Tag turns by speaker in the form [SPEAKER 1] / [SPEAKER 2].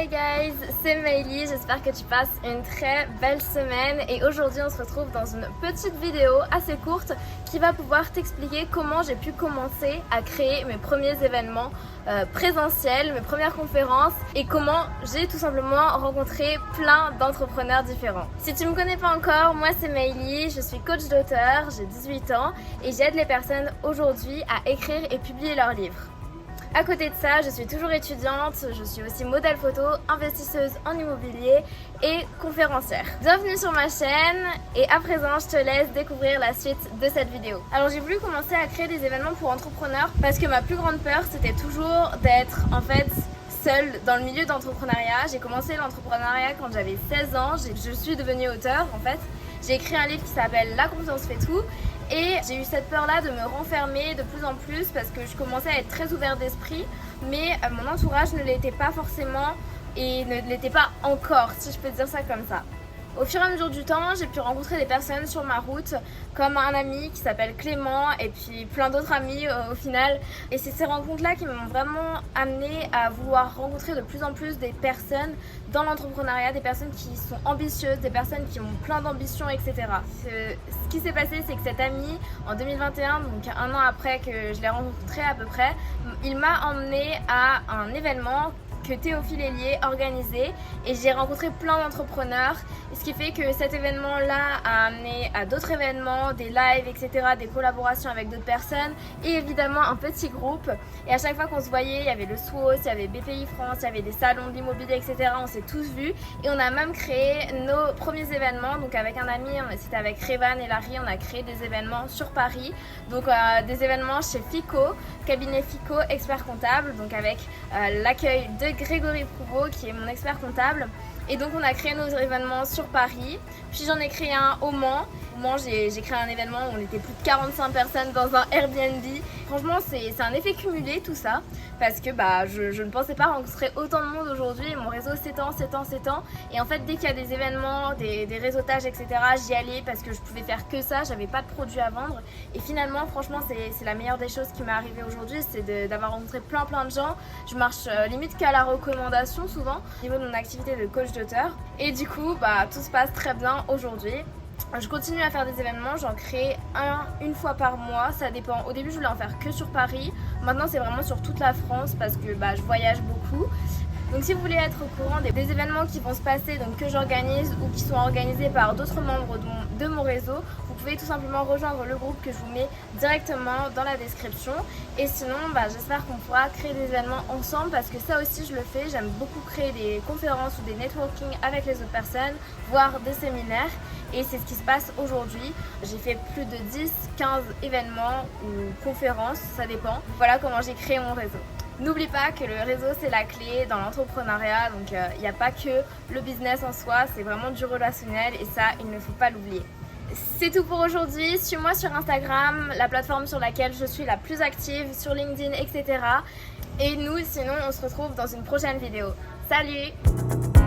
[SPEAKER 1] Hi guys, c'est Maëlie, j'espère que tu passes une très belle semaine et aujourd'hui on se retrouve dans une petite vidéo assez courte qui va pouvoir t'expliquer comment j'ai pu commencer à créer mes premiers événements présentiels, mes premières conférences et comment j'ai tout simplement rencontré plein d'entrepreneurs différents. Si tu me connais pas encore, moi c'est Maëlie, je suis coach d'auteur, j'ai 18 ans et j'aide les personnes aujourd'hui à écrire et publier leurs livres. À côté de ça, je suis toujours étudiante, je suis aussi modèle photo, investisseuse en immobilier et conférencière. Bienvenue sur ma chaîne et à présent, je te laisse découvrir la suite de cette vidéo. Alors j'ai voulu commencer à créer des événements pour entrepreneurs parce que ma plus grande peur, c'était toujours d'être en fait seule dans le milieu d'entrepreneuriat. J'ai commencé l'entrepreneuriat quand j'avais 16 ans, je suis devenue auteure en fait. J'ai écrit un livre qui s'appelle La confiance fait tout. Et j'ai eu cette peur-là de me renfermer de plus en plus parce que je commençais à être très ouverte d'esprit, mais mon entourage ne l'était pas forcément et ne l'était pas encore, si je peux dire ça comme ça. Au fur et à mesure du temps, j'ai pu rencontrer des personnes sur ma route, comme un ami qui s'appelle Clément et puis plein d'autres amis au final. Et c'est ces rencontres-là qui m'ont vraiment amené à vouloir rencontrer de plus en plus des personnes dans l'entrepreneuriat, des personnes qui sont ambitieuses, des personnes qui ont plein d'ambitions, etc. Ce qui s'est passé, c'est que cet ami, en 2021, donc un an après que je l'ai rencontré à peu près, il m'a emmené à un événement que Théophile Hélier organisé et j'ai rencontré plein d'entrepreneurs, ce qui fait que cet événement-là a amené à d'autres événements, des lives, etc., des collaborations avec d'autres personnes et évidemment un petit groupe. Et à chaque fois qu'on se voyait, il y avait le SWOS, il y avait BPI France, il y avait des salons de l'immobilier, etc. On s'est tous vus et on a même créé nos premiers événements. Donc avec un ami, c'était avec Revan et Larry, on a créé des événements sur Paris. Donc des événements chez Fico, cabinet Fico, expert comptable, donc avec l'accueil de Grégory Prouveau qui est mon expert comptable. Et donc on a créé nos événements sur Paris, puis j'en ai créé un au Mans. Au Mans, j'ai créé un événement où on était plus de 45 personnes dans un Airbnb. Franchement, c'est un effet cumulé tout ça, parce que je ne pensais pas rencontrer autant de monde aujourd'hui. Mon réseau s'étend. Et en fait, dès qu'il y a des événements, des réseautages, etc., j'y allais parce que je pouvais faire que ça, j'avais pas de produits à vendre. Et finalement, franchement, c'est la meilleure des choses qui m'est arrivée aujourd'hui, c'est d'avoir rencontré plein de gens. Je marche limite qu'à la recommandation souvent, au niveau de mon activité de coach d'auteur. Et du coup, tout se passe très bien aujourd'hui. Je continue à faire des événements, j'en crée une fois par mois, ça dépend. Au début, je voulais en faire que sur Paris. Maintenant, c'est vraiment sur toute la France parce que je voyage beaucoup. Donc si vous voulez être au courant des événements qui vont se passer, donc que j'organise ou qui sont organisés par d'autres membres de mon réseau, vous pouvez tout simplement rejoindre le groupe que je vous mets directement dans la description. Et sinon, j'espère qu'on pourra créer des événements ensemble parce que ça aussi je le fais. J'aime beaucoup créer des conférences ou des networking avec les autres personnes, voire des séminaires. Et c'est ce qui se passe aujourd'hui. J'ai fait plus de 10-15 événements ou conférences, ça dépend. Voilà comment j'ai créé mon réseau. N'oublie pas que le réseau c'est la clé dans l'entrepreneuriat, donc il n'y a pas que le business en soi, c'est vraiment du relationnel et ça il ne faut pas l'oublier. C'est tout pour aujourd'hui, suis-moi sur Instagram, la plateforme sur laquelle je suis la plus active, sur LinkedIn, etc. Et nous sinon on se retrouve dans une prochaine vidéo. Salut!